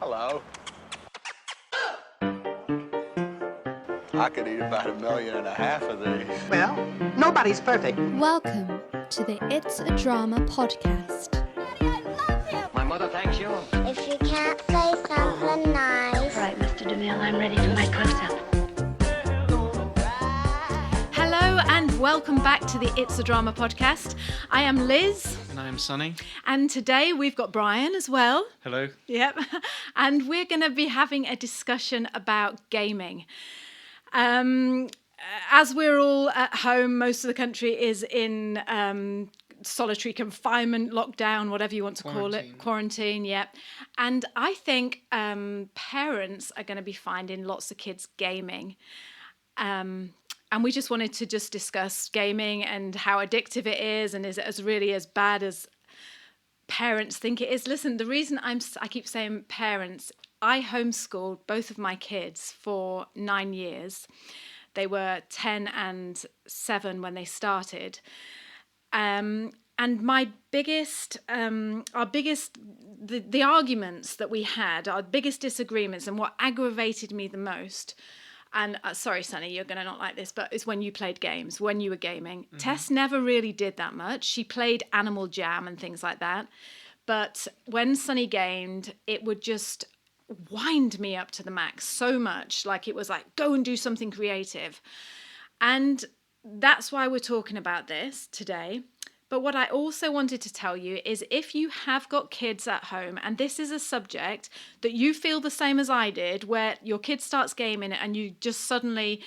Hello. I could eat about 1.5 million of these. Well, nobody's perfect. Welcome to the It's a Drama podcast. Daddy, I love him. My mother thanks you. If you can't say something nice. All right, Mr. DeMille, I'm ready for my close-up. Hello and welcome back to the It's a Drama podcast. I am Liz. And I am Sunny. And today we've got Brian as well. Hello. Yep. And we're going to be having a discussion about gaming. As we're all at home, most of the country is in solitary confinement, lockdown, whatever you want to call it. Quarantine, yeah. And I think parents are going to be finding lots of kids gaming. And we just wanted to just discuss gaming and how addictive it is, and is it really as bad as parents think it is. Listen, the reason I keep saying parents, I homeschooled both of my kids for 9 years. They were 10 and 7 when they started. And my biggest, the arguments that we had, our biggest disagreements, and what aggravated me the most, and sorry, Sunny, you're going to not like this, but it's when you played games, when you were gaming. Mm-hmm. Tess never really did that much. She played Animal Jam and things like that. But when Sunny gamed, it would just wind me up to the max so much. Like it was like, go and do something creative. And that's why we're talking about this today. But what I also wanted to tell you is if you have got kids at home, and this is a subject that you feel the same as I did, where your kid starts gaming and you just suddenly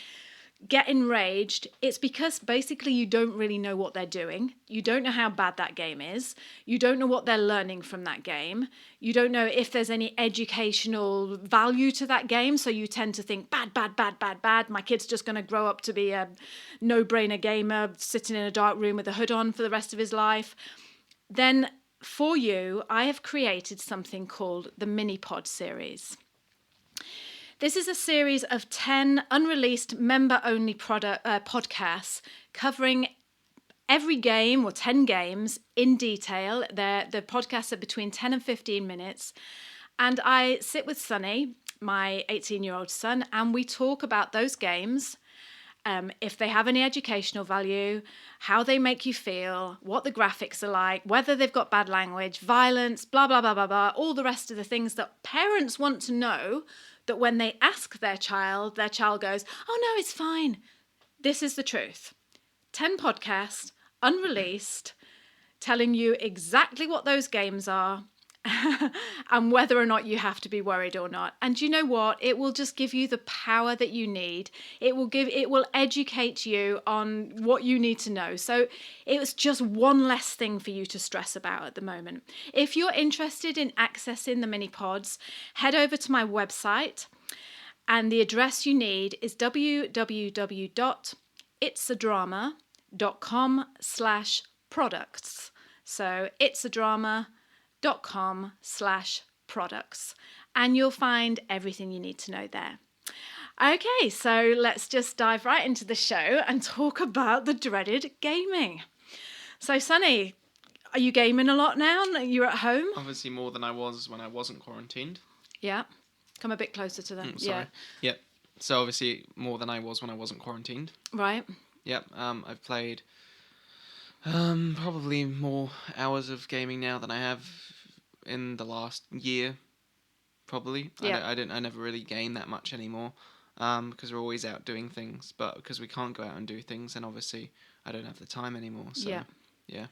get enraged, it's because basically you don't really know what they're doing. You don't know how bad that game is. You don't know what they're learning from that game. You don't know if there's any educational value to that game. So you tend to think bad. My kid's just going to grow up to be a no-brainer gamer sitting in a dark room with a hood on for the rest of his life. Then for you, I have created something called the Mini Pod series. This is a series of 10 unreleased member-only podcasts covering every game or 10 games in detail. The podcasts are between 10 and 15 minutes. And I sit with Sunny, my 18-year-old son, and we talk about those games, if they have any educational value, how they make you feel, what the graphics are like, whether they've got bad language, violence, blah, blah, blah, blah, blah, all the rest of the things that parents want to know, that when they ask their child goes, oh no, it's fine. This is the truth. 10 podcasts, unreleased, telling you exactly what those games are and whether or not you have to be worried or not. And you know what? It will just give you the power that you need. It will educate you on what you need to know. So it was just one less thing for you to stress about at the moment. If you're interested in accessing the mini pods, head over to my website, and the address you need is www.itsadrama.com/products. So itsadrama.com/products, and you'll find everything you need to know there. Okay, so let's just dive right into the show and talk about the dreaded gaming. So Sunny, are you gaming a lot now? You're at home? Obviously more than I was when I wasn't quarantined. Yeah. Come a bit closer to them. Sorry. Yeah. Yep. So obviously more than I was when I wasn't quarantined. Right. Yep. I've played probably more hours of gaming now than I have in the last year. Probably. Yeah. I never really game that much anymore. Because we're always out doing things, but because we can't go out and do things, and obviously I don't have the time anymore. So yeah.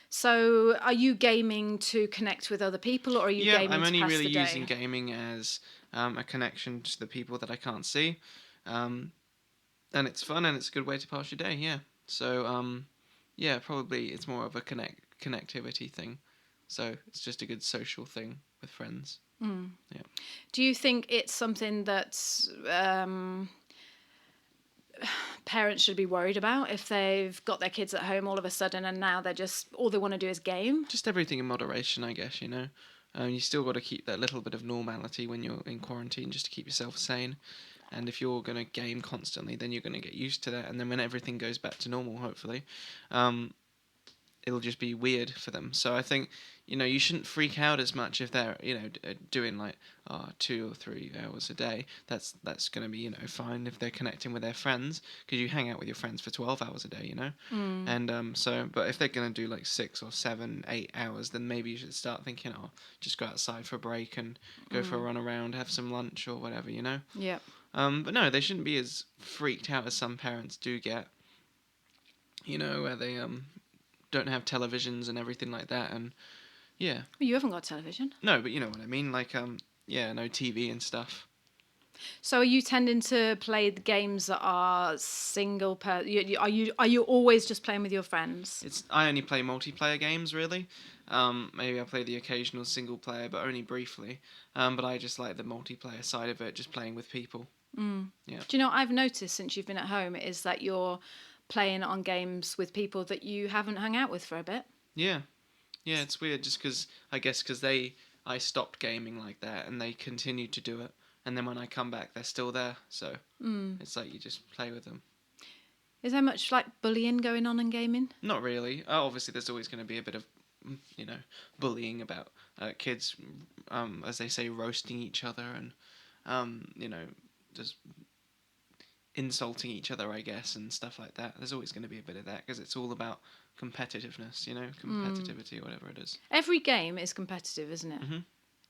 So are you gaming to connect with other people, or are you gaming to pass the day? I'm only really using gaming as a connection to the people that I can't see. And it's fun, and it's a good way to pass your day, yeah. So, probably it's more of a connectivity thing. So it's just a good social thing with friends. Mm. Yeah. Do you think it's something that parents should be worried about if they've got their kids at home all of a sudden and now they're just, all they want to do is game? Just everything in moderation, I guess, you know. You still got to keep that little bit of normality when you're in quarantine just to keep yourself sane. And if you're going to game constantly, then you're going to get used to that. And then when everything goes back to normal, hopefully, it'll just be weird for them. So I think, you shouldn't freak out as much if they're, doing like 2 or 3 hours a day. That's going to be, fine if they're connecting with their friends, because you hang out with your friends for 12 hours a day, And but if they're going to do like 6 or 7, 8 hours, then maybe you should start thinking, just go outside for a break and go for a run around, have some lunch or whatever, Yeah. But no, they shouldn't be as freaked out as some parents do get, where they don't have televisions and everything like that, and yeah. Well, you haven't got television. No, but you know what I mean, like no TV and stuff. So are you tending to play the games that are single are you always just playing with your friends? I only play multiplayer games, really. Maybe I play the occasional single player, but only briefly. But I just like the multiplayer side of it, just playing with people. Yeah. Do you know what I've noticed since you've been at home is that you're playing on games with people that you haven't hung out with for a bit? Yeah, it's weird, just because I stopped gaming like that, and they continued to do it, and then when I come back, they're still there. So it's like you just play with them. Is there much like bullying going on in gaming? Not really. Obviously, there's always going to be a bit of, bullying about kids, as they say, roasting each other and, just insulting each other, I guess, and stuff like that. There's always going to be a bit of that, because it's all about competitiveness, competitivity, or whatever it is. Every game is competitive, isn't it? Mm-hmm.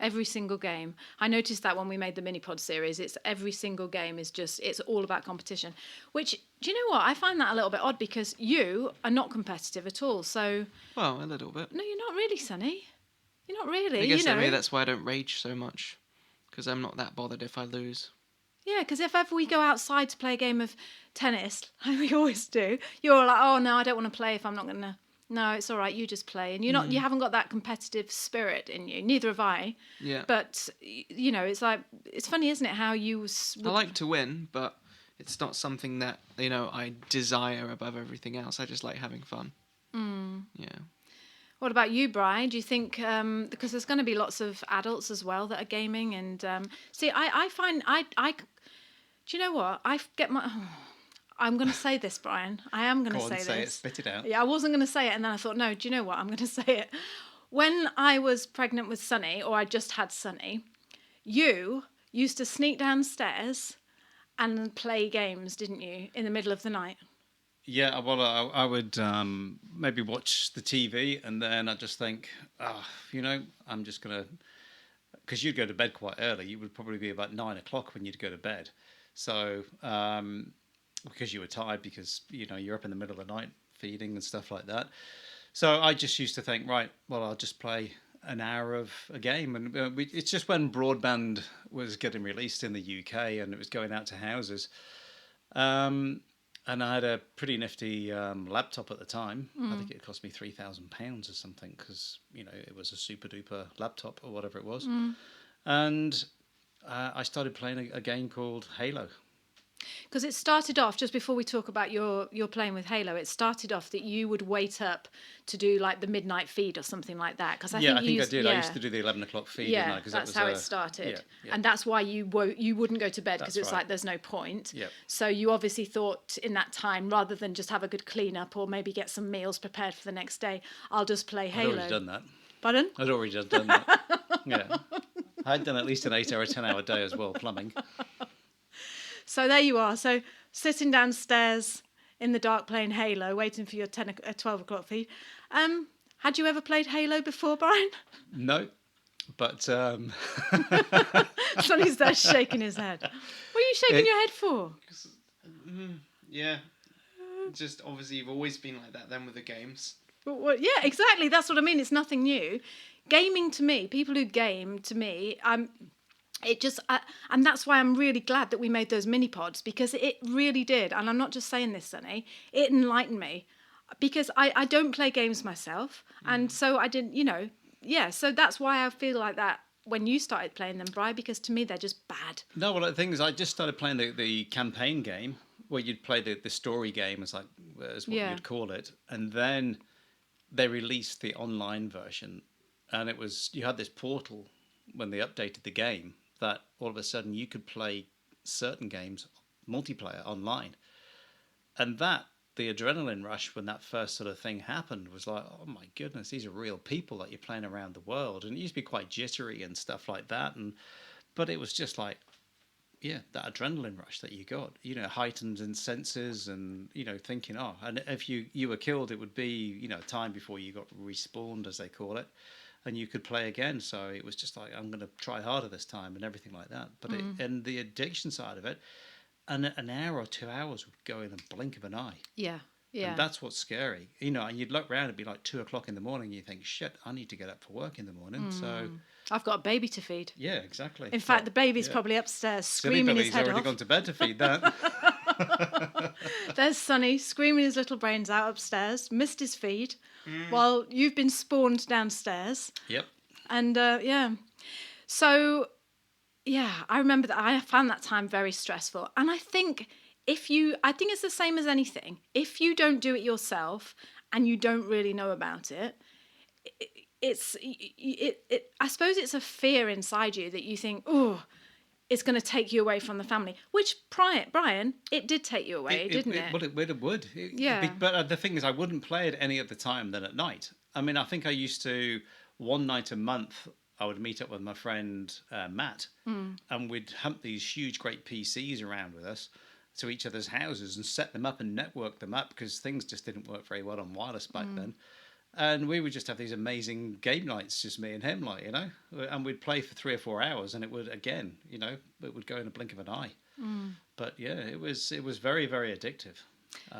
Every single game. I noticed that when we made the mini-pod series, it's every single game is it's all about competition. Which, do you know what? I find that a little bit odd, because you are not competitive at all, so... Well, a little bit. No, you're not really, Sonny. You're not really, I guess maybe that's why I don't rage so much, because I'm not that bothered if I lose. Yeah, because if ever we go outside to play a game of tennis, like we always do, you're like, oh no, I don't want to play if I'm not going to. No, it's all right, you just play. And you haven't got that competitive spirit in you. Neither have I. Yeah. But, it's like, it's funny, isn't it, how you... I like to win, but it's not something that, I desire above everything else. I just like having fun. Yeah. What about you, Brian? Do you think, because there's going to be lots of adults as well that are gaming, and see, I find, do you know what? I'm going to say this, Brian. I am going to say this. Say it, spit it out. Yeah, I wasn't going to say it, and then I thought, no, do you know what? I'm going to say it. When I was pregnant with Sonny, or I just had Sonny, you used to sneak downstairs and play games, didn't you, in the middle of the night? Yeah, well, I would maybe watch the TV, and then I'd just think, I'm just going to... Because you'd go to bed quite early. You would probably be about 9 o'clock when you'd go to bed. So, because you were tired, because, you're up in the middle of the night feeding and stuff like that. So I just used to think, right, well, I'll just play an hour of a game. And it's just when broadband was getting released in the UK and it was going out to houses. And I had a pretty nifty laptop at the time. I think it cost me £3,000 or something, because, it was a super duper laptop or whatever it was. And I started playing a game called Halo. Because it started off, just before we talk about your playing with Halo, it started off that you would wait up to do like the midnight feed or something like that. Because I think I did. Yeah. I used to do the 11 o'clock feed. Yeah, didn't I? that's how it started. Yeah. And that's why you wouldn't go to bed, because it's right. like there's no point. Yeah. So you obviously thought in that time, rather than just have a good clean up or maybe get some meals prepared for the next day, I'll just play Halo. I'd already done that. Pardon? I'd already just done that. Yeah. I'd done at least an 8 or 10 hour day as well, plumbing. So there you are. So sitting downstairs in the dark playing Halo, waiting for your 12 o'clock feed. Had you ever played Halo before, Brian? No, but... Sonny's there shaking his head. What are you shaking your head for? Yeah. Just obviously you've always been like that then with the games. Yeah, exactly. That's what I mean. It's nothing new. Gaming to me, people who game to me, it just, and that's why I'm really glad that we made those mini pods, because it really did. And I'm not just saying this, Sonny, it enlightened me, because I don't play games myself. And so I didn't, so that's why I feel like that when you started playing them, Bri, because to me, they're just bad. No, well, the thing is, I just started playing the campaign game, where you'd play the story game as what you'd call it. And then they released the online version. And you had this portal when they updated the game, that all of a sudden you could play certain games multiplayer online. And that the adrenaline rush when that first sort of thing happened was like, oh my goodness, these are real people that you're playing around the world. And it used to be quite jittery and stuff like that. But it was just like, yeah, that adrenaline rush that you got, heightened in senses and, thinking, and if you were killed, it would be, time before you got respawned, as they call it, and you could play again. So it was just like, I'm going to try harder this time and everything like that. But and the addiction side of it, and an hour or 2 hours would go in a blink of an eye. Yeah. Yeah. And that's what's scary. And you'd look around, it'd be like 2:00 in the morning, and you think, shit, I need to get up for work in the morning. So I've got a baby to feed. yeah, exactly. In fact, the baby's probably upstairs screaming his head He's already off. gone to bed to feed that. There's Sonny screaming his little brains out upstairs, missed his feed, while you've been spawned downstairs. Yep. And so, I remember that I found that time very stressful. And I think it's the same as anything. If you don't do it yourself and you don't really know about it, I suppose it's a fear inside you that you think, oh, it's going to take you away from the family. Which, Brian, it did take you away, didn't it? Well, it would. Yeah. But the thing is, I wouldn't play it any other time than at night. I mean, I think I used to, one night a month, I would meet up with my friend Matt, and we'd hunt these huge, great PCs around with us to each other's houses and set them up and network them up, because things just didn't work very well on wireless back then. And we would just have these amazing game nights, just me and him, and we'd play for 3 or 4 hours, and it would, again, it would go in a blink of an eye. But yeah, it was very, very addictive.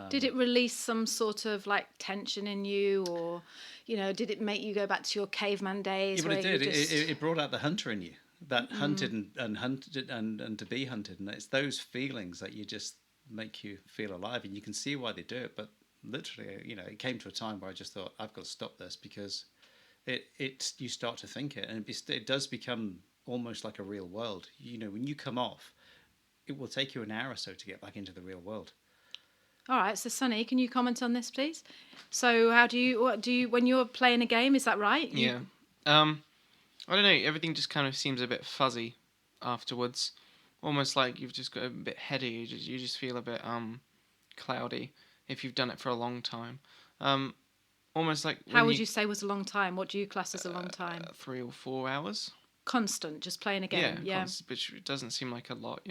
Did it release some sort of like tension in you, or, did it make you go back to your caveman days? Yeah, but it did. It brought out the hunter in you, that hunted and hunted and to be hunted. And it's those feelings that you just make you feel alive, and you can see why they do it. But literally, it came to a time where I just thought, I've got to stop this, because you start to think it, and it does become almost like a real world. When you come off, it will take you an hour or so to get back into the real world. All right, so Sonny, can you comment on this, please? So what do you when you're playing a game, is that right? Yeah. I don't know, everything just kind of seems a bit fuzzy afterwards. Almost like you've just got a bit heady, you just feel a bit cloudy if you've done it for a long time. Almost like... How would you say was a long time? What do you class as a long time? 3 or 4 hours. Constant, just playing a game. Yeah. Which doesn't seem like a lot,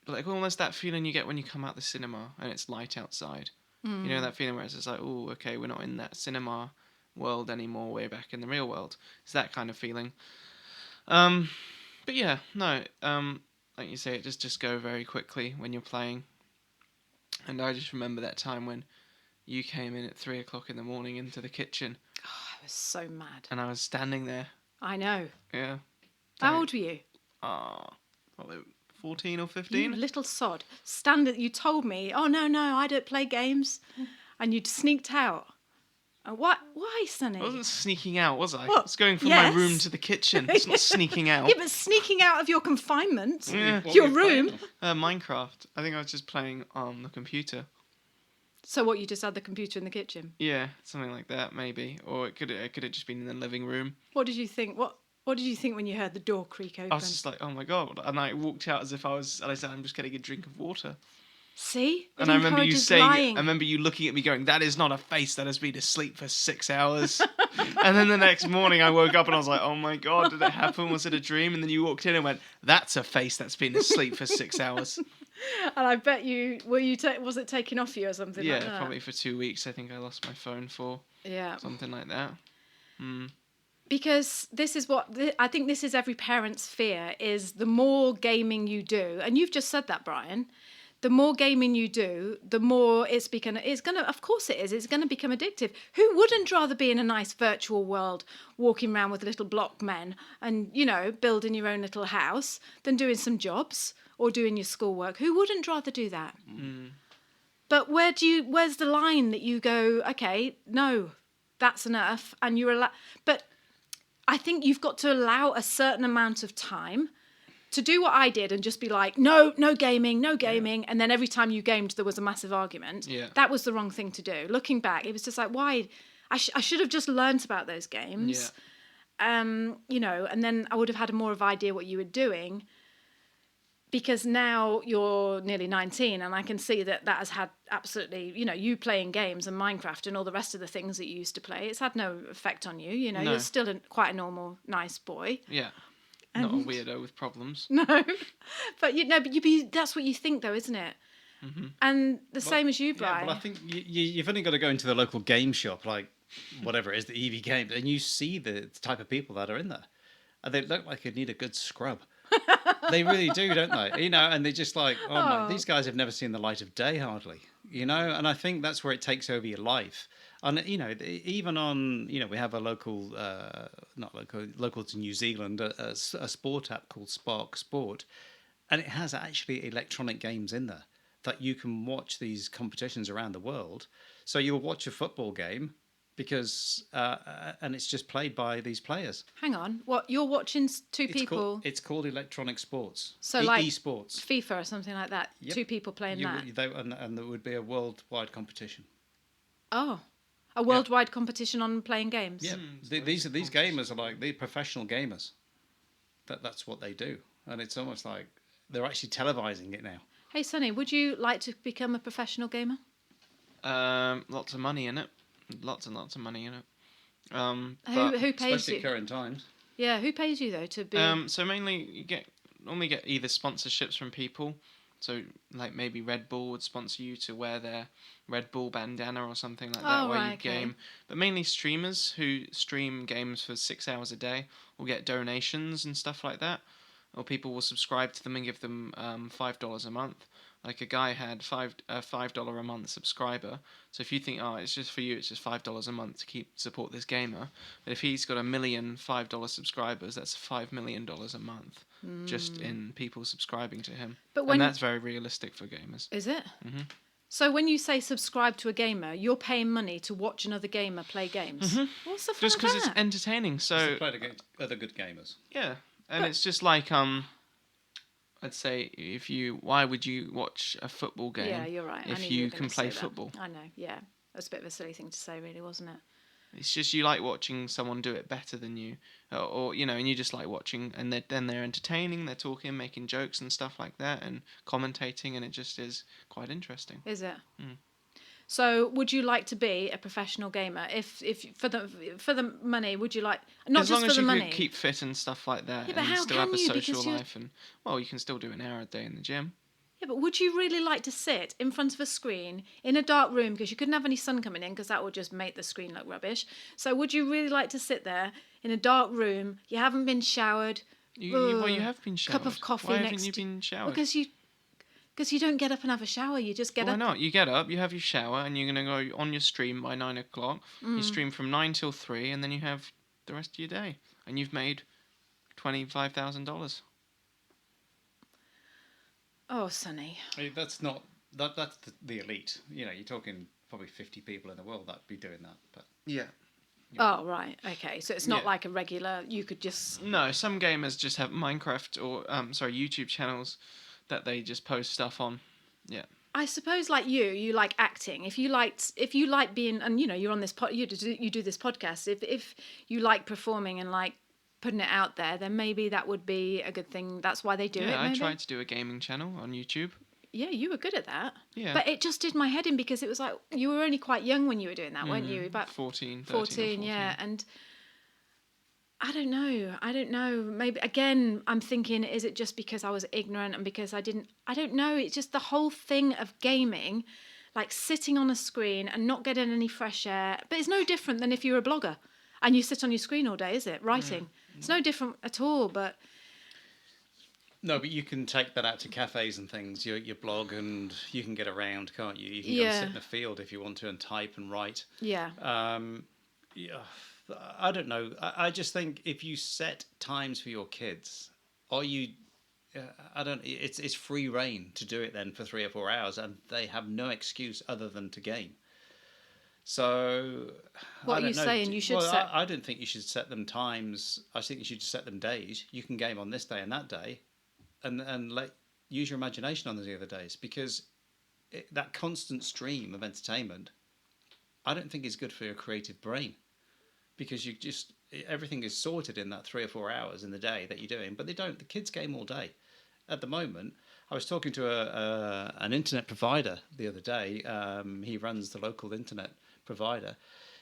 like almost that feeling you get when you come out the cinema and it's light outside. That feeling where it's just like, oh, okay, we're not in that cinema world anymore, we're back in the real world. It's that kind of feeling. But yeah, no, like you say, it just go very quickly when you're playing. And I just remember that time when you came in at 3:00 in the morning into the kitchen. Oh, I was so mad. And I was standing there. I know. Yeah. How old were you? 14 or 15. You little sod. You told me, oh, no, I don't play games. And you'd sneaked out. Why, Sonny? I wasn't sneaking out, was I? Well, I was going from my room to the kitchen. It's not sneaking out. Yeah, but sneaking out of your confinement. Yeah. Your room. Minecraft. I think I was just playing on the computer. So what, you just had the computer in the kitchen? Yeah, something like that, maybe. Or it could have just been in the living room. What did you think? What did you think when you heard the door creak open? I was just like, oh my God. And I walked out as if and I said, I'm just getting a drink of water. See? And I remember you saying, lying. I remember you looking at me going, that is not a face that has been asleep for 6 hours. And then the next morning I woke up and I was like, oh my God, did it happen? Was it a dream? And then you walked in and went, that's a face that's been asleep for 6 hours. And I bet you, was it taken off you or something like that? Yeah, probably for 2 weeks. I think I lost my phone for something like that. Because this is I think this is every parent's fear, is the more gaming you do, and you've just said that, Brian, the more gaming you do, the more it's going to, of course it is, it's going to become addictive. Who wouldn't rather be in a nice virtual world, walking around with little block men and, building your own little house, than doing some jobs or doing your schoolwork? Who wouldn't rather do that? But where's the line that you go, okay, no, that's enough, and you're allowed, but I think you've got to allow a certain amount of time to do what I did and just be like, no gaming. And then every time you gamed, there was a massive argument. Yeah. That was the wrong thing to do. Looking back, it was just like, why? I should have just learnt about those games. Yeah. And then I would have had more of an idea what you were doing. because now you're nearly 19 and I can see that has had absolutely, you playing games and Minecraft and all the rest of the things that you used to play, it's had no effect on you. No. You're still quite a normal, nice boy. Yeah. Not a weirdo with problems. No, but that's what you think though, isn't it? Mm-hmm. And same as you, Brian. Yeah, but I think you've only got to go into the local game shop, like whatever it is, the EV Games, and you see the type of people that are in there. And they look like they need a good scrub. They really do, don't they? And they're just like, my, these guys have never seen the light of day hardly, and I think that's where it takes over your life. And, even on, we have a local, local to New Zealand, a sport app called Spark Sport, and it has actually electronic games in there that you can watch these competitions around the world. So you'll watch a football game because, and it's just played by these players. Hang on, what, you're watching people? It's called electronic sports. So like esports. FIFA or something like that, Yep. two people playing that? And there would be a worldwide competition. Oh. A worldwide competition on playing games. Yeah, these gamers are like the professional gamers. That's what they do, and it's almost like they're actually televising it now. Hey, Sonny, would you like to become a professional gamer? Lots of money in it. Lots and lots of money in it. Who pays especially you? Current times. Yeah, who pays you though to be? So mainly you normally get either sponsorships from people. So, like, maybe Red Bull would sponsor you to wear their Red Bull bandana or something like that while you game. But mainly streamers who stream games for 6 hours a day will get donations and stuff like that. Or people will subscribe to them and give them $5 a month. Like, a guy had a $5 a month subscriber. So if you think, it's just for you, it's just $5 a month to support this gamer. But if he's got 1 million $5 subscribers, that's $5 million a month. Just in people subscribing to him. And that's very realistic for gamers. Is it? Mm-hmm. So when you say subscribe to a gamer, you're paying money to watch another gamer play games. Mm-hmm. What's the fun just of because that? it's entertaining. So to play against other good gamers. Yeah, and it's just like I'd say why would you watch a football game? Yeah, you're right. If you can play football. I know. Yeah, that's a bit of a silly thing to say, really, wasn't it? It's just you like watching someone do it better than you, or and you just like watching, and then they're entertaining, they're talking, making jokes and stuff like that, and commentating, and it just is quite interesting. Is it? Mm. So, would you like to be a professional gamer? If for the money, would you like not as just long for the as money? you could keep fit and stuff like that, Yeah, but and how still can have a you? social Because life, and you can still do an hour a day in the gym. Yeah, but would you really like to sit in front of a screen in a dark room because you couldn't have any sun coming in because that would just make the screen look rubbish? So would you really like to sit there in a dark room? You haven't been showered. You have been showered. Cup of coffee Why next haven't you been showered? Because you don't get up and have a shower. You just get Why up. not? You get up, you have your shower, and you're going to go on your stream by 9 o'clock. You stream from 9 till 3, and then you have the rest of your day. And you've made $25,000. Oh, Sonny. That's not that's the elite. You're talking probably 50 people in the world that'd be doing that. But Yeah. Oh, right. Okay. So it's not like a regular. You could just. No, some gamers just have Minecraft or YouTube channels that they just post stuff on. Yeah. I suppose, like you like acting. If you like being, and you're on this you do this podcast. If you like performing and like putting it out there, then maybe that would be a good thing. That's why they do it. Yeah, maybe? I tried to do a gaming channel on YouTube. Yeah, you were good at that. Yeah. But it just did my head in because it was like you were only quite young when you were doing that, weren't you? About 14, 14, yeah. And I don't know. Maybe again, I'm thinking, is it just because I was ignorant and because I don't know. It's just the whole thing of gaming, like sitting on a screen and not getting any fresh air. But it's no different than if you're a blogger and you sit on your screen all day, is it? Writing. It's no different at all, but... No, but you can take that out to cafes and things, your blog, and you can get around, can't you? You can go and sit in a field if you want to and type and write. Yeah. I don't know. I just think if you set times for your kids, or it's free reign to do it then for 3 or 4 hours, and they have no excuse other than to game. So, what are you saying? You should set. I don't think you should set them times. I think you should set them days. You can game on this day and that day, and use your imagination on the other days, because that constant stream of entertainment, I don't think is good for your creative brain, because everything is sorted in that 3 or 4 hours in the day that you're doing. But they don't. The kids game all day, at the moment, I was talking to an internet provider the other day. He runs the local internet provider.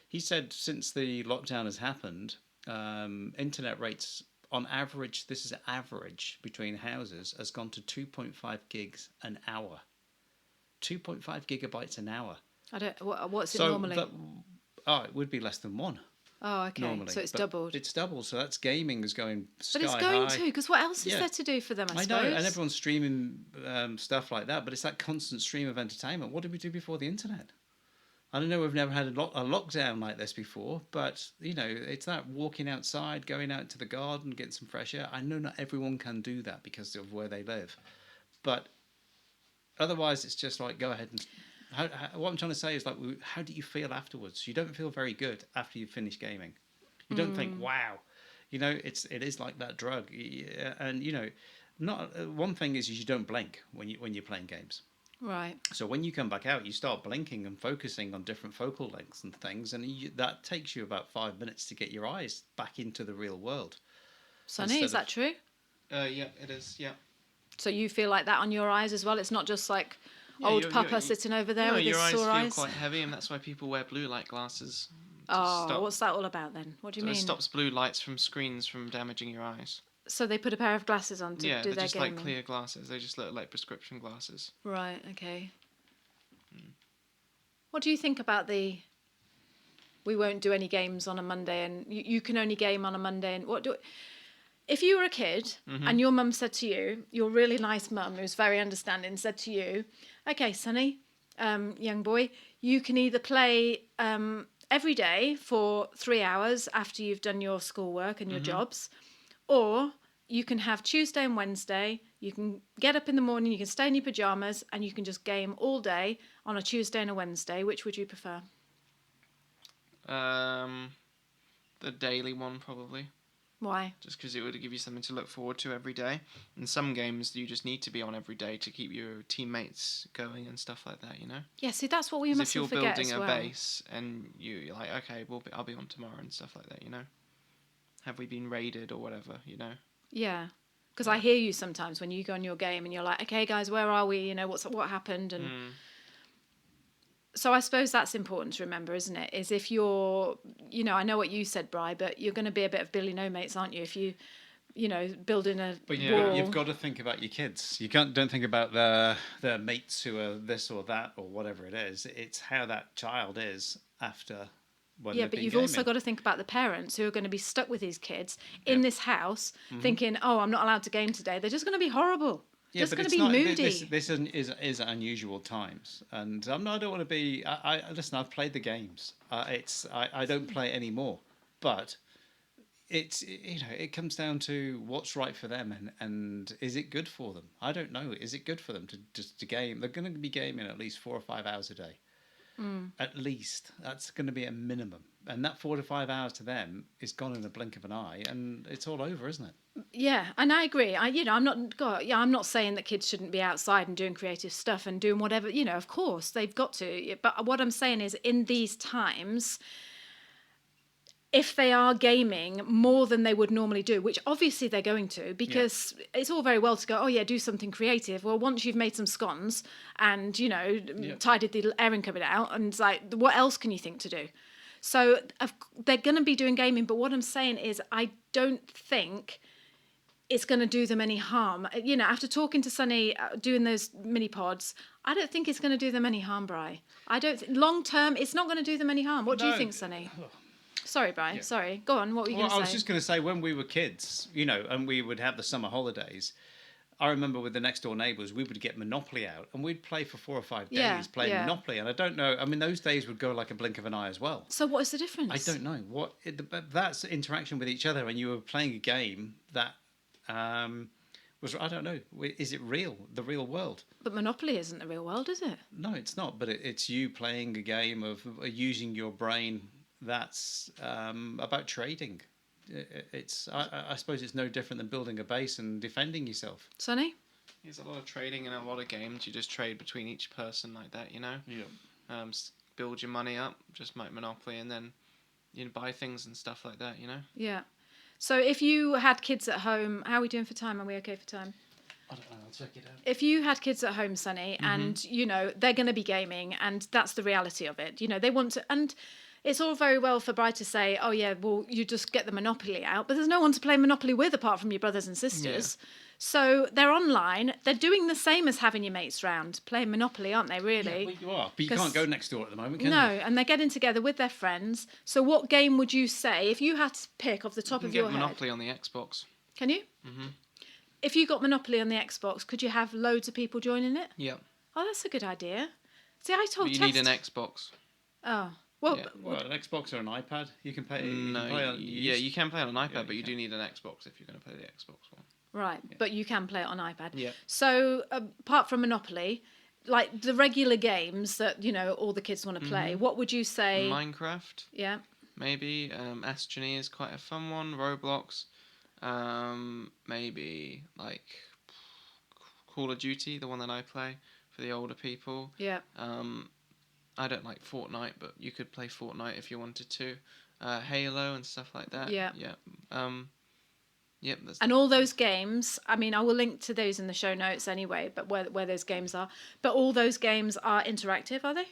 He said since the lockdown has happened, internet rates on average, this is average between houses, has gone to 2.5 gigs an hour. 2.5 gigabytes an hour. I don't. What's it normally? It would be less than one. Oh, okay. Normally. So it's But doubled. It's doubled. So that's gaming is going sky But it's going high. to, because what else is Yeah. there to do for them? I I suppose. know, and everyone's streaming stuff like that, but it's that constant stream of entertainment. What did we do before the internet? I don't know, we've never had a lockdown like this before, but, you know, it's that walking outside, going out to the garden, getting some fresh air. I know not everyone can do that because of where they live. But otherwise, it's just like, go ahead and... what I'm trying to say is, like, how do you feel afterwards? You don't feel very good after you finish gaming. You don't think, wow. You know, it is like that drug. And, you know, one thing is you don't blink when you're playing games. Right. So when you come back out, you start blinking and focusing on different focal lengths and things, and that takes you about 5 minutes to get your eyes back into the real world. Sonny, is that true? Yeah, it is. Yeah. So you feel like that on your eyes as well? It's not just like old Papa sitting over there with his sore eyes? Your eyes feel quite heavy, and that's why people wear blue light glasses. What's that all about then? What do you mean? It stops blue lights from screens from damaging your eyes. So they put a pair of glasses on to do their gaming? Yeah, they're just like clear glasses. They just look like prescription glasses. Right, okay. What do you think about we won't do any games on a Monday and you can only game on a Monday and if you were a kid and your mum said to you, your really nice mum who's very understanding said to you, okay, Sonny, young boy, you can either play every day for 3 hours after you've done your schoolwork and your jobs, or you can have Tuesday and Wednesday. You can get up in the morning, you can stay in your pyjamas, and you can just game all day on a Tuesday and a Wednesday. Which would you prefer? The daily one, probably. Why? Just because it would give you something to look forward to every day. In some games, you just need to be on every day to keep your teammates going and stuff like that, you know? Yeah, see, that's what we 'Cause mustn't forget if as you're well. building a base and you're like, okay, I'll be on tomorrow and stuff like that, you know? Have we been raided or whatever, you know? Yeah, because I hear you sometimes when you go on your game and you're like, okay, guys, where are we? You know, what happened? And so I suppose that's important to remember, isn't it? Is if you're, you know, I know what you said, Bri, but you're going to be a bit of Billy No Mates, aren't you? If you know, building a wall. You've got to think about your kids. You don't think about their mates who are this or that or whatever it is. It's how that child is after. Yeah, but you've also got to think about the parents who are going to be stuck with these kids in this house, thinking, "Oh, I'm not allowed to game today." They're just going to be horrible. Yeah, just going to be moody. This is unusual times, and I don't want to be. Listen. I've played the games. I don't play anymore, but it comes down to what's right for them and is it good for them? I don't know. Is it good for them to game? They're going to be gaming at least 4 or 5 hours a day. At least that's going to be a minimum, and that 4 to 5 hours to them is gone in the blink of an eye, and it's all over, isn't it? Yeah, and I agree. I'm not saying that kids shouldn't be outside and doing creative stuff and doing whatever. You know, of course they've got to. But what I'm saying is, in these times, if they are gaming more than they would normally do, which obviously they're going to, because it's all very well to go, oh yeah, do something creative. Well, once you've made some scones and, you know, tidied the airing cupboard out, and it's like, what else can you think to do? So they're going to be doing gaming, but what I'm saying is I don't think it's going to do them any harm. You know, after talking to Sonny, doing those mini pods, I don't think it's going to do them any harm, Bri. I don't long term, it's not going to do them any harm. What do you think, Sonny? Sorry, Brian. Yeah. Sorry. Go on. What were you going to say? I was just going to say, when we were kids, you know, and we would have the summer holidays, I remember with the next door neighbours, we would get Monopoly out and we'd play for 4 or 5 days playing Monopoly. And I don't know, I mean, those days would go like a blink of an eye as well. So what is the difference? I don't know. That's interaction with each other, and you were playing a game that was, I don't know, is it real, the real world? But Monopoly isn't the real world, is it? No, it's not. But it's you playing a game of using your brain. That's about trading. I suppose it's no different than building a base and defending yourself. Sonny? There's a lot of trading in a lot of games. You just trade between each person like that, you know? Yeah. Build your money up, just like Monopoly, and then you buy things and stuff like that, you know? Yeah. So if you had kids at home, how are we doing for time? Are we okay for time? I don't know. I'll check it out. If you had kids at home, Sonny, and you know they're going to be gaming, and that's the reality of it. You know they want to, and it's all very well for Bride to say, "Oh yeah, well you just get the Monopoly out," but there's no one to play Monopoly with apart from your brothers and sisters. Yeah. So they're online. They're doing the same as having your mates round playing Monopoly, aren't they? Really? Yeah, well, you are, but you 'Cause- can't go next door at the moment, can No, you? and they're getting together with their friends. So what game would you say if you had to pick off the top You of can your get head? Monopoly on the Xbox. Can you? Mm-hmm. If you got Monopoly on the Xbox, could you have loads of people joining it? Yeah. Oh, that's a good idea. See, I told But you Tess. need an Xbox. Oh, well, Yeah. Well, an Xbox or an iPad, you can play. You No, can play on, yeah, you can play on an iPad, Yeah, but you you can. do need an Xbox if you're going to play the Xbox one. right, but you can play it on iPad. Yeah. So apart from Monopoly, like the regular games that you know all the kids want to Mm-hmm. play, what would you say? Minecraft, Yeah. maybe. Astronomy is quite a fun one. Roblox. Maybe like Call of Duty, the one that I play for the older people. Yeah. I don't like Fortnite, but you could play Fortnite if you wanted to. Halo and stuff like that. Yeah. Yeah. Yep. That's And all those games, I mean, I will link to those in the show notes anyway, but where those games are. But all those games are interactive, are they?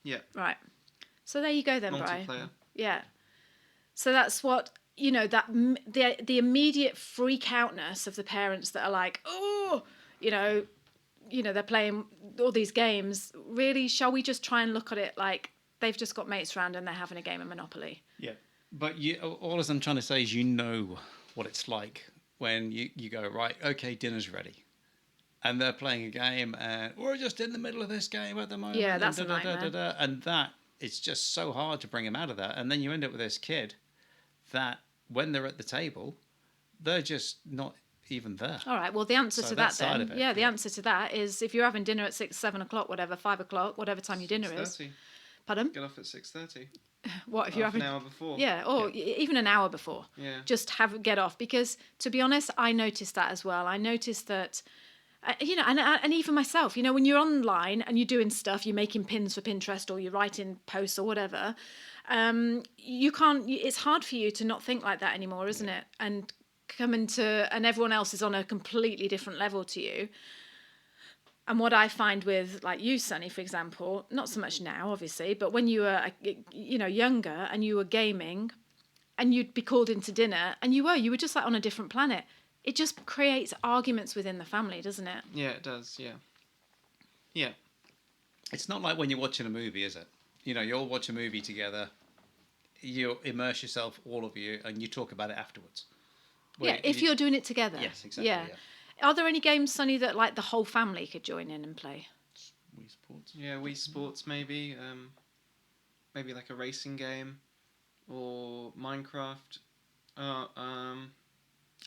yeah. Right. So there you go then, Bri. Multiplayer. Yeah. So that's what, you know, the immediate freak outness of the parents that are like, oh, you know, they're playing all these games. Really, shall we just try and look at it like they've just got mates around and they're having a game of Monopoly? Yeah, but all as I'm trying to say is, you know what it's like when you go, right, okay, dinner's ready, and they're playing a game, and we're just in the middle of this game at the moment. Yeah, that's and a nightmare. and that it's just so hard to bring them out of that, and then you end up with this kid that when they're at the table, they're just not even there. All right. Well, the answer So to that that side then, of it, the yeah. answer to that is if you're having dinner at 6, 7 o'clock, whatever, 5 o'clock, whatever time your dinner is. 6:30. Pardon? Get off at 6:30. What if you're Half an having? hour before. Yeah, or even an hour before. Yeah. Just get off, because to be honest, I noticed that as well. I noticed that, you know, and even myself, you know, when you're online and you're doing stuff, you're making pins for Pinterest or you're writing posts or whatever, you can't. It's hard for you to not think like that anymore, isn't it? And and everyone else is on a completely different level to you. And what I find with like you, Sonny, for example, not so much now, obviously, but when you were, you know, younger and you were gaming and you'd be called into dinner and you were just like on a different planet. It just creates arguments within the family, doesn't it? Yeah, it does. Yeah. Yeah. It's not like when you're watching a movie, is it? You know, you all watch a movie together, you immerse yourself, all of you, and you talk about it afterwards. Yeah, if you're doing it together. Yes, exactly. Yeah. Are there any games, Sonny, that like the whole family could join in and play? Wii Sports. Yeah, Wii Sports maybe. Maybe like a racing game, or Minecraft.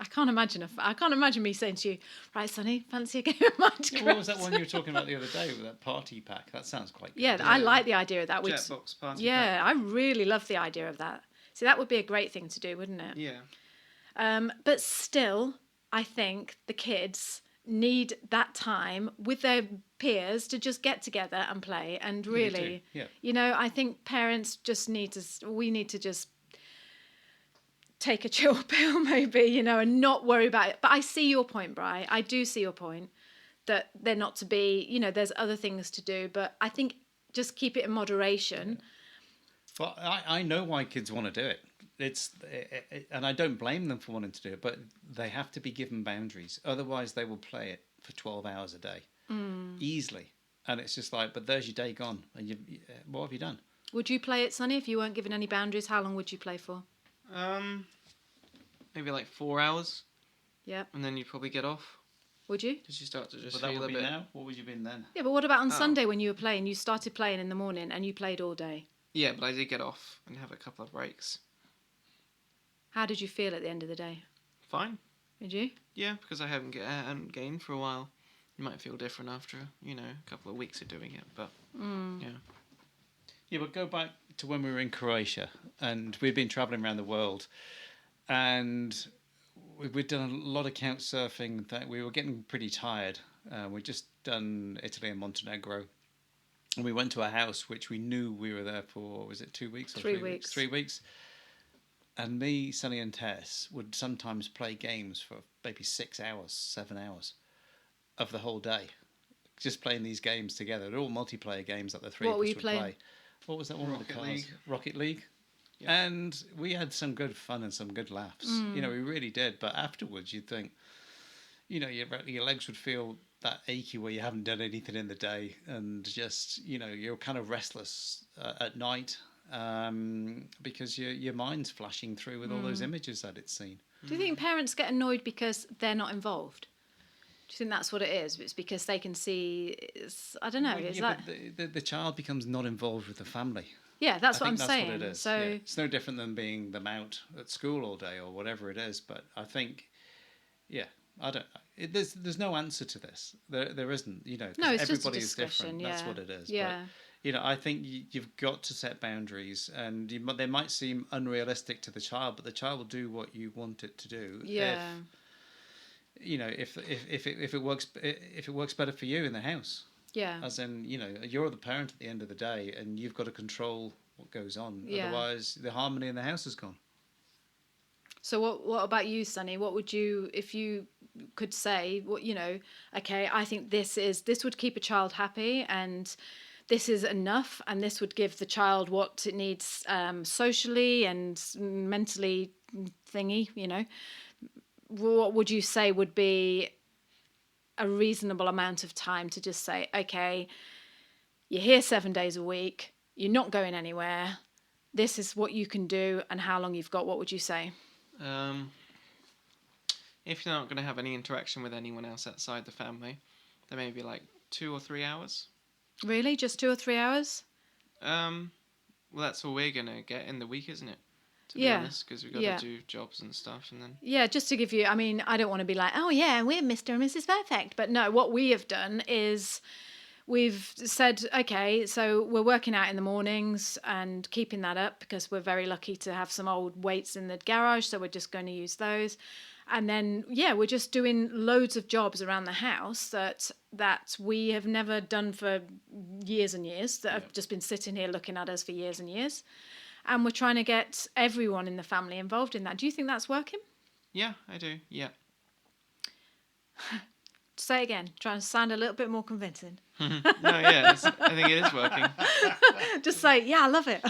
I can't imagine me saying to you, right, Sonny, fancy a game of Minecraft? Yeah, what was that one you were talking about the other day with that party pack? That sounds quite good. Yeah, I like the idea of that. Jetbox party. Yeah, I really love the idea of that. See, that would be a great thing to do, wouldn't it? Yeah. But still, I think the kids need that time with their peers to just get together and play. And really, Yeah. you know, I think parents just we need to just take a chill pill maybe, you know, and not worry about it. But I see your point, Bri. I do see your point that they're not to be, you know, there's other things to do. But I think just keep it in moderation. Well, I know why kids want to do it. And I don't blame them for wanting to do it, but they have to be given boundaries. Otherwise, they will play it for 12 hours a day easily. And it's just like, but there's your day gone. And what have you done? Would you play it, Sonny, if you weren't given any boundaries? How long would you play for? Maybe like 4 hours, Yeah. and then you'd probably get off Would you? because you start to just But that feel would a be bit. now. What would you been then? Yeah, but what about on Oh. Sunday when you were playing? You started playing in the morning and you played all day. Yeah, but I did get off and have a couple of breaks. How did you feel at the end of the day? Fine. Did you? Yeah, because I hadn't gained for a while. You might feel different after, you know, a couple of weeks of doing it, but yeah. Yeah, but go back to when we were in Croatia and we'd been travelling around the world, and we'd done a lot of couch surfing. That we were getting pretty tired. We'd just done Italy and Montenegro, and we went to a house which we knew we were there for. Was it 2 weeks or 3 3 weeks? weeks. 3 weeks. And me, Sonny, and Tess would sometimes play games for maybe 6 hours, 7 hours. of the whole day, just playing these games together. They're all multiplayer games that the three What of were us you would playing? play. What was that one with the Rocket cars? League. Rocket League. Yeah. And we had some good fun and some good laughs. You know, we really did. But afterwards, you'd think, you know, your legs would feel that achy where you haven't done anything in the day, and just, you know, you're kind of restless at night because your mind's flashing through with all those images that it's seen. Do you think parents get annoyed because they're not involved? Do you think that's what it is? It's because they can see. I don't know. Well, Is yeah, that? but the child becomes not involved with the family? Yeah, that's I what I'm think saying. What it is. So Yeah. It's no different than being the mount at school all day or whatever it is. But I think, yeah, I don't. There's no answer to this. There isn't. You know, 'cause no, it's just a everybody is discussion. different. Yeah. That's what it is. Yeah. But, you know, I think you've got to set boundaries, and they might seem unrealistic to the child, but the child will do what you want it to do. Yeah. You know, if it works better for you in the house. Yeah. As in, you know, you're the parent at the end of the day, and you've got to control what goes on. Yeah. Otherwise, the harmony in the house is gone. So what about you, Sonny? What would you, if you could say, what, you know, okay, I think this would keep a child happy, and this is enough, and this would give the child what it needs socially and mentally thingy, you know. What would you say would be a reasonable amount of time to just say, okay, you're here 7 days a week, you're not going anywhere, this is what you can do, and how long you've got? What would you say? If you're not going to have any interaction with anyone else outside the family, then maybe like 2 or 3 hours. Really? Just 2 or 3 hours? Well, that's all we're going to get in the week, isn't it? To be Yeah. honest, because we've got Yeah. to do jobs and stuff, and then... Yeah, just to give you, I mean, I don't want to be like, oh yeah, we're Mr. and Mrs. Perfect. But no, what we have done is we've said, okay, so we're working out in the mornings and keeping that up because we're very lucky to have some old weights in the garage. So we're just going to use those. And then, yeah, we're just doing loads of jobs around the house that we have never done for years and years, that have just been sitting here looking at us for years and years. And we're trying to get everyone in the family involved in that. Do you think that's working? Yeah, I do, yeah. Say it again. Try and sound a little bit more convincing. No, yeah, I think it is working. Just say, yeah, I love it.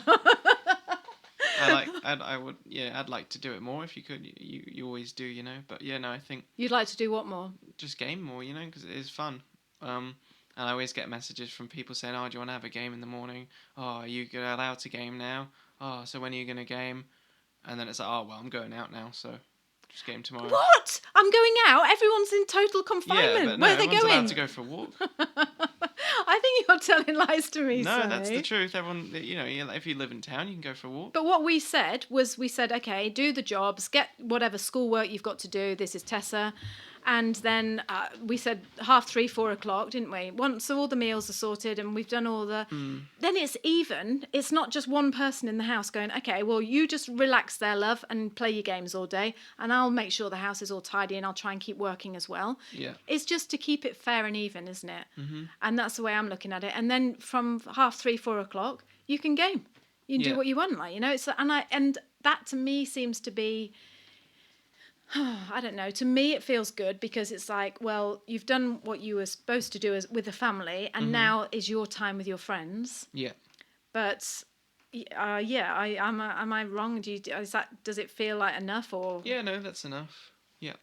I'd like to do it more if you could. You always do, you know. But yeah, no, I think You'd like to do what more? just game more, you know, because it is fun. And I always get messages from people saying, "Oh, do you want to have a game in the morning? Oh, are you allowed to game now? Oh, so when are you going to game?" And then it's like, "Oh, well, I'm going out now, so just game tomorrow." What? I'm going out? Everyone's in total confinement. Yeah, but no, Where are they everyone's going? allowed to go for a walk. I think you're telling lies to me, No, Sonny. that's the truth. Everyone, you know, if you live in town, you can go for a walk. But what we said was, okay, do the jobs, get whatever schoolwork you've got to do. This is Tessa. And then we said 3:30, 4 o'clock, didn't we? Once all the meals are sorted and we've done all the... Then it's even. It's not just one person in the house going, okay, well, you just relax there, love, and play your games all day. And I'll make sure the house is all tidy and I'll try and keep working as well. Yeah. It's just to keep it fair and even, isn't it? Mm-hmm. And that's the way I'm looking at it. And then from 3:30, 4 o'clock, you can game. You can do what you want, like, you know. And that to me seems to be... I don't know. To me, it feels good because it's like, well, you've done what you were supposed to do with the family, and now is your time with your friends. Yeah. But am I wrong? Does it feel like enough or? Yeah, no, that's enough. Yeah.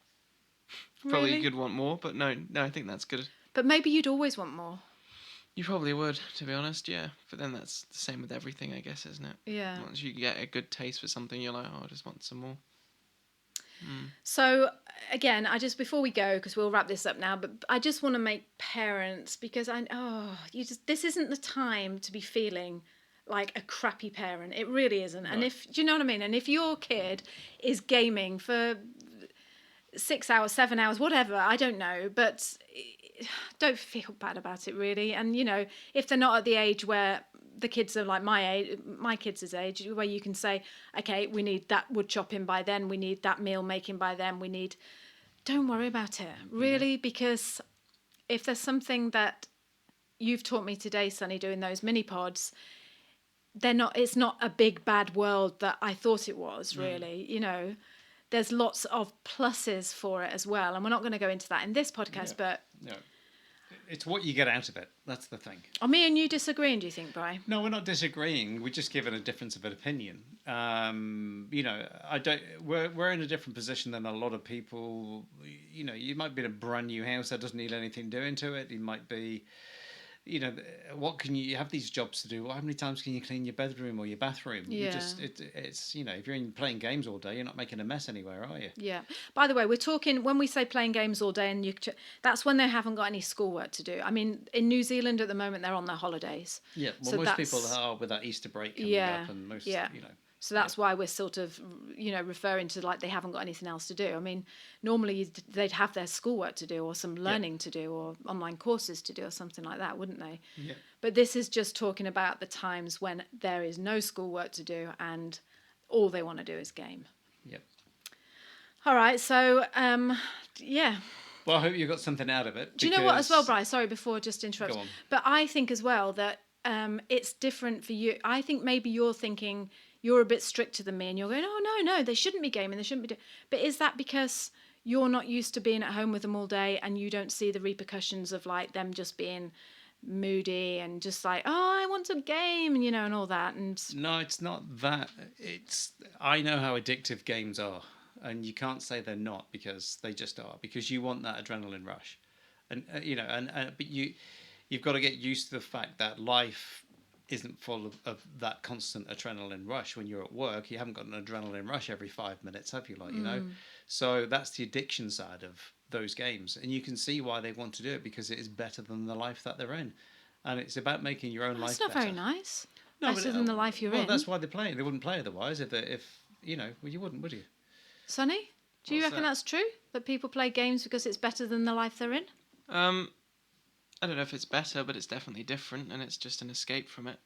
Probably Really? you could want more, but no, I think that's good. But maybe you'd always want more. You probably would, to be honest, yeah. But then that's the same with everything, I guess, isn't it? Yeah. Once you get a good taste for something, you're like, oh, I just want some more. So again, before we go, because we'll wrap this up now, but I just want to make parents, because this isn't the time to be feeling like a crappy parent. It really isn't. Right. And do you know what I mean? And if your kid is gaming for 6 hours, 7 hours, whatever, I don't know, but don't feel bad about it really. And, you know, if they're not at the age where the kids are like my kids' age, where you can say, okay, we need that wood chopping by then, we need that meal making by then, don't worry about it, really, because if there's something that you've taught me today, Sonny, doing those mini pods, it's not a big bad world that I thought it was, really. You know, there's lots of pluses for it as well, and we're not going to go into that in this podcast, but It's what you get out of it. That's the thing. Are me and you disagreeing, do you think, Bri? No, we're not disagreeing. We're just given a difference of an opinion. You know, I don't. We're in a different position than a lot of people. You know, you might be in a brand new house that doesn't need anything doing to it. You might be, you know, what can you have these jobs to do? How many times can you clean your bedroom or your bathroom? Yeah. It's you know, if you're playing games all day, you're not making a mess anywhere, are you? Yeah. By the way, we're talking when we say playing games all day, and that's when they haven't got any schoolwork to do. I mean, in New Zealand at the moment, they're on their holidays. Yeah. Well, So most people are with that Easter break coming up, and most, you know. So that's why we're sort of, you know, referring to like they haven't got anything else to do. I mean, normally they'd have their schoolwork to do or some learning to do or online courses to do or something like that, wouldn't they? Yeah. But this is just talking about the times when there is no schoolwork to do and all they want to do is game. Yep. All right. So, yeah. Well, I hope you got something out of it. Do you know what as well, Bri? Sorry, before just interrupt. Go on. But I think as well that it's different for you. I think maybe you're thinking you're a bit stricter than me and you're going, oh, no, they shouldn't be gaming. They shouldn't be doing. But is that because you're not used to being at home with them all day and you don't see the repercussions of like them just being moody and just like, oh, I want to game, you know, and all that? And no, it's not that. I know how addictive games are, and you can't say they're not because they just are. Because you want that adrenaline rush, and you know, but you've got to get used to the fact that life isn't full of that constant adrenaline rush. When you're at work, you haven't got an adrenaline rush every 5 minutes, have you? Like, you know, so that's the addiction side of those games, and you can see why they want to do it because it is better than the life that they're in, and it's about making your own life better. That's not very nice. No, better than the life you're in. Well, that's why they play. They wouldn't play otherwise if you know, well, you wouldn't, would you? Sonny, do you reckon that's true? That people play games because it's better than the life they're in? I don't know if it's better, but it's definitely different, and it's just an escape from it.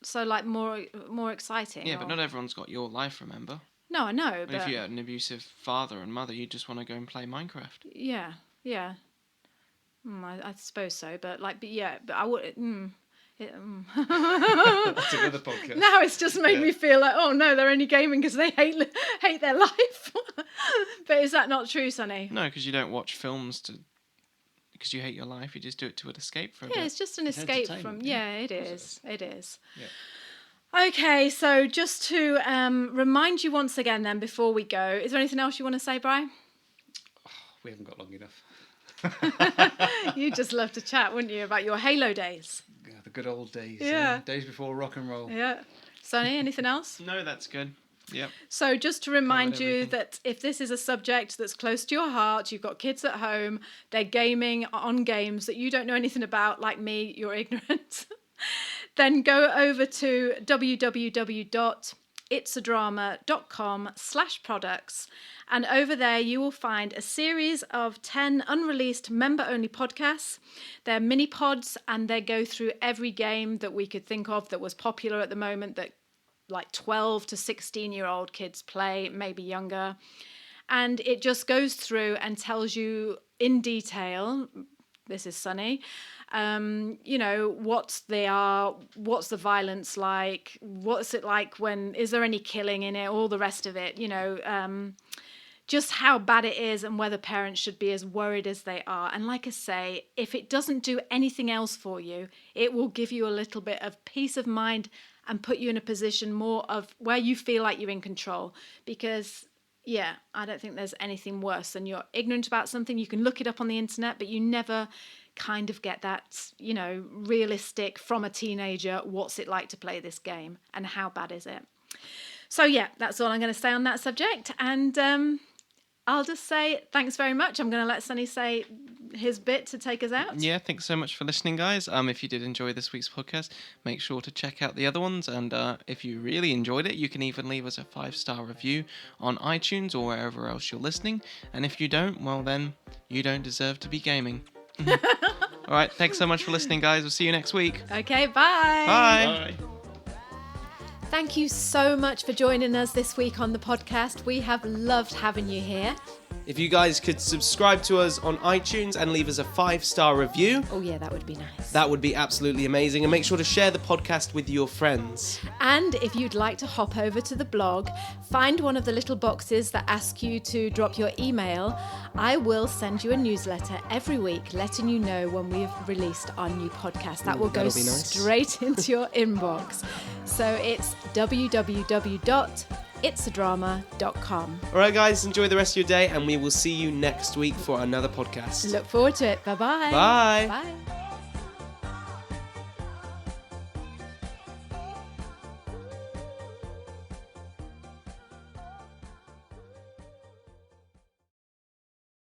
So, like, more exciting? Yeah, but not everyone's got your life, remember? No, I know, but... If you had an abusive father and mother, you just want to go and play Minecraft. Yeah. I suppose so, but, like, but I would... That's another podcast. Now it's just made me feel like, oh, no, they're only gaming because they hate their life. But is that not true, Sonny? No, because you don't watch films because you hate your life. You just do it to escape from it. Yeah, it's just an escape from... Yeah, it is. It is. Yeah. Okay, so just to remind you once again then before we go, is there anything else you want to say, Bri? Oh, we haven't got long enough. You'd just love to chat, wouldn't you, about your Halo days? Yeah, the good old days. Yeah. Days before rock and roll. Yeah. Sonny, anything else? No, that's good. Yep. So just to remind you everything. that if this is a subject that's close to your heart, you've got kids at home, they're gaming on games that you don't know anything about, like me, you're ignorant, then go over to www.itsadrama.com/products, and over there you will find a series of 10 unreleased member-only podcasts. They're mini pods and they go through every game that we could think of that was popular at the moment that like 12 to 16-year-old kids play, maybe younger. And it just goes through and tells you in detail, this is Sonny, you know, what they are, what's the violence like, what's it like when, is there any killing in it, all the rest of it, you know, just how bad it is and whether parents should be as worried as they are. And like I say, if it doesn't do anything else for you, it will give you a little bit of peace of mind and put you in a position more of where you feel like you're in control. Because, yeah, I don't think there's anything worse than you're ignorant about something. You can look it up on the internet, but you never kind of get that, you know, realistic from a teenager, what's it like to play this game and how bad is it? So, yeah, that's all I'm going to say on that subject. And I'll just say thanks very much. I'm going to let Sonny say his bit to take us out. Yeah, thanks so much for listening, guys. If you did enjoy this week's podcast, make sure to check out the other ones. And if you really enjoyed it, you can even leave us a 5-star review on iTunes or wherever else you're listening. And if you don't, well then, you don't deserve to be gaming. All right, thanks so much for listening, guys. We'll see you next week. Okay, bye. Bye. Thank you so much for joining us this week on the podcast. We have loved having you here. If you guys could subscribe to us on iTunes and leave us a 5-star review, Oh yeah, that would be nice. that would be absolutely amazing. And make sure to share the podcast with your friends. And if you'd like to hop over to the blog, find one of the little boxes that ask you to drop your email. I will send you a newsletter every week letting you know when we've released our new podcast. That will go that'll be nice. straight into your inbox. So it's www.itsadrama.com. All right, guys, enjoy the rest of your day, and we will see you next week for another podcast. Look forward to it. Bye-bye. Bye. Bye.